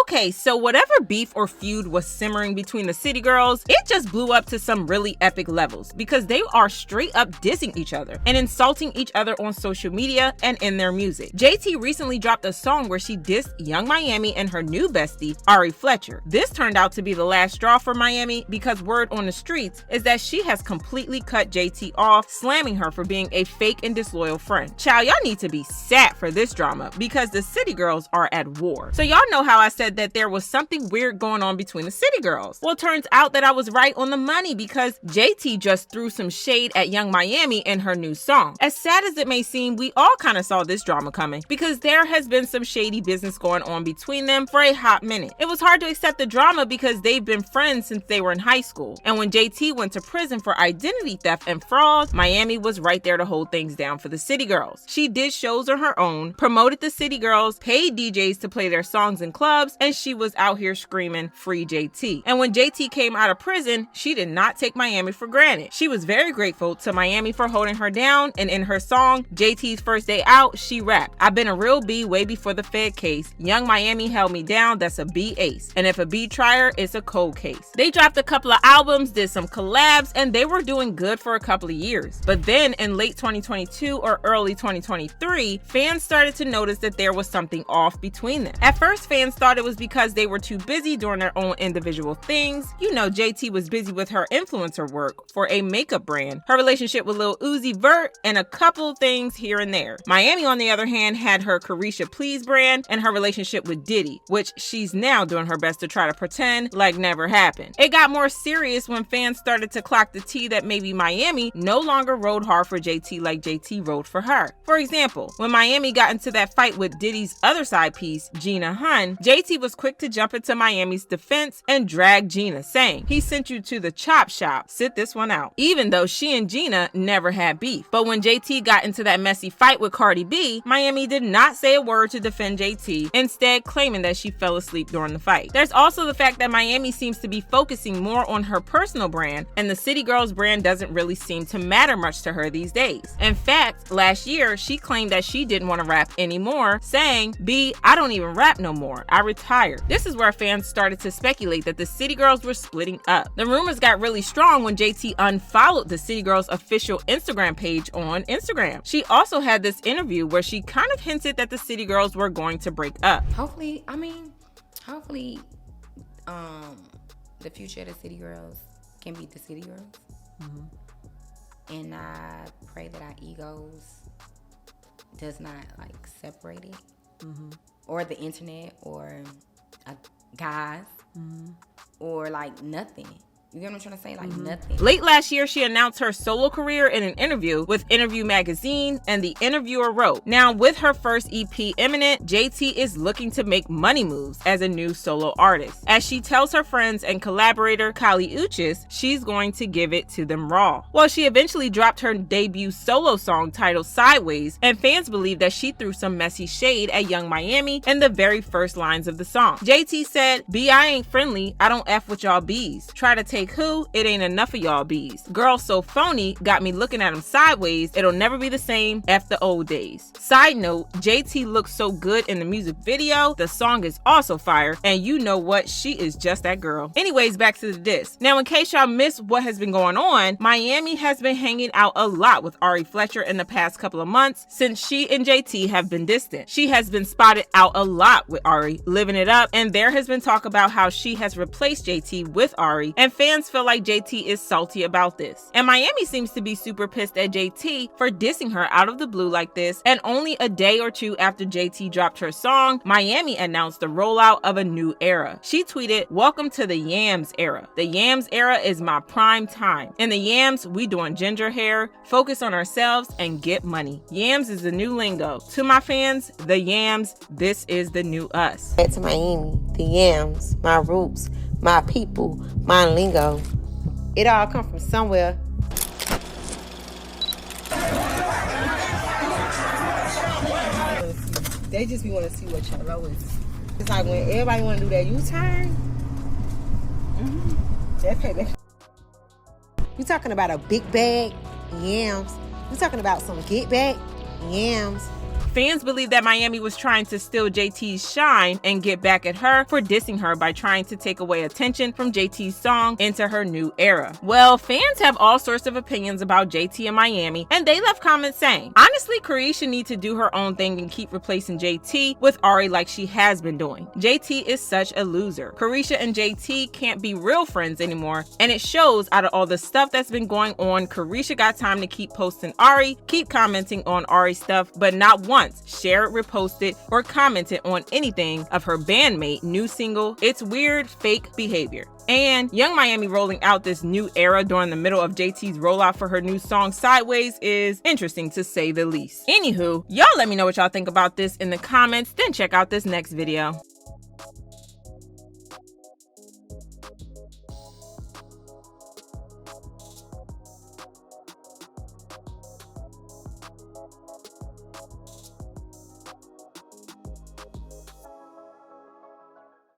Okay, so whatever beef or feud was simmering between the city girls, it just blew up to some really epic levels because they are straight up dissing each other and insulting each other on social media and in their music. JT recently dropped a song where she dissed Young Miami and her new bestie, Ari Fletcher. This turned out to be the last straw for Miami because word on the streets is that she has completely cut JT off, slamming her for being a fake and disloyal friend. Child, y'all need to be sad for this drama because the city girls are at war. So y'all know how I said that there was something weird going on between the city girls. Well, it turns out that I was right on the money because JT just threw some shade at Young Miami in her new song. As sad as it may seem, we all kind of saw this drama coming because there has been some shady business going on between them for a hot minute. It was hard to accept the drama because they've been friends since they were in high school. And when JT went to prison for identity theft and fraud, Miami was right there to hold things down for the city girls. She did shows on her own, promoted the city girls, paid DJs to play their songs in clubs, and she was out here screaming free JT. And when JT came out of prison, she did not take Miami for granted. She was very grateful to Miami for holding her down, and in her song JT's First Day Out, she rapped, "I've been a real B way before the Fed case. Young Miami held me down, that's a B ace. And if a B trier, it's a cold case." They dropped a couple of albums, did some collabs, and they were doing good for a couple of years. But then in late 2022 or early 2023, fans started to notice that there was something off between them. At first, fans thought it was because they were too busy doing their own individual things. You know, JT was busy with her influencer work for a makeup brand, her relationship with Lil Uzi Vert, and a couple things here and there. Miami, on the other hand, had her Carisha Please brand and her relationship with Diddy, which she's now doing her best to try to pretend like never happened. It got more serious when fans started to clock the tea that maybe Miami no longer rode hard for JT like JT rode for her. For example, when Miami got into that fight with Diddy's other side piece, Gina Hun, JT was quick to jump into Miami's defense and drag Gina, saying, "He sent you to the chop shop, sit this one out," even though she and Gina never had beef. But when JT got into that messy fight with Cardi B, Miami did not say a word to defend JT, instead claiming that she fell asleep during the fight. There's also the fact that Miami seems to be focusing more on her personal brand, and the City Girls brand doesn't really seem to matter much to her these days. In fact, last year, she claimed that she didn't want to rap anymore, saying, "B, I don't even rap no more. I retired." This is where fans started to speculate that the City Girls were splitting up. The rumors got really strong when JT unfollowed the City Girls official Instagram page on Instagram. She also had this interview where she kind of hinted that the City Girls were going to break up. Hopefully, the future of the City Girls can be the City Girls. Mm-hmm. And I pray that our egos does not separate it, mm-hmm. or the internet, or guys, mm-hmm. or nothing. You get what I'm trying to say? Nothing. Late last year, she announced her solo career in an interview with Interview Magazine, and the interviewer wrote, "Now, with her first EP imminent, JT is looking to make money moves as a new solo artist. As she tells her friends and collaborator Kali Uchis, she's going to give it to them raw." Well, she eventually dropped her debut solo song titled Sideways, and fans believe that she threw some messy shade at Young Miami in the very first lines of the song. JT said, "B, I ain't friendly. I don't F with y'all B's. Try to take who? It ain't enough of y'all B's. Girl so phony, got me looking at him sideways. It'll never be the same. F the old days." Side note, JT looks so good in the music video. The song is also fire, and you know what? She is just that girl. Anyways, back to the diss. Now, in case y'all missed what has been going on, Miami has been hanging out a lot with Ari Fletcher in the past couple of months since she and JT have been distant. She has been spotted out a lot with Ari, living it up, and there has been talk about how she has replaced JT with Ari, and fans feel like JT is salty about this. And Miami seems to be super pissed at JT for dissing her out of the blue like this, and only a day or two after JT dropped her song, Miami announced the rollout of a new era. She tweeted, "Welcome to the Yams era. The Yams era is my prime time. In the Yams, we doing ginger hair, focus on ourselves, and get money. Yams is the new lingo. To my fans, the Yams, this is the new us." Back to Miami, the Yams, my roots, my people, my lingo. It all come from somewhere. They just be want to see what y'all is. It's like when everybody want to do that U-turn. Mm-hmm. That payback. You talking about a big bag? Yams. You talking about some get back? Yams. Fans believe that Miami was trying to steal JT's shine and get back at her for dissing her by trying to take away attention from JT's song into her new era. Well, fans have all sorts of opinions about JT and Miami, and they left comments saying, honestly, Carisha needs to do her own thing and keep replacing JT with Ari like she has been doing. JT is such a loser. Carisha and JT can't be real friends anymore, and it shows out of all the stuff that's been going on. Carisha got time to keep posting Ari, keep commenting on Ari stuff, but not once shared, reposted, or commented on anything of her bandmate new single. It's weird, fake behavior. And Young Miami rolling out this new era during the middle of JT's rollout for her new song Sideways is interesting to say the least. Anywho, y'all let me know what y'all think about this in the comments, then check out this next video.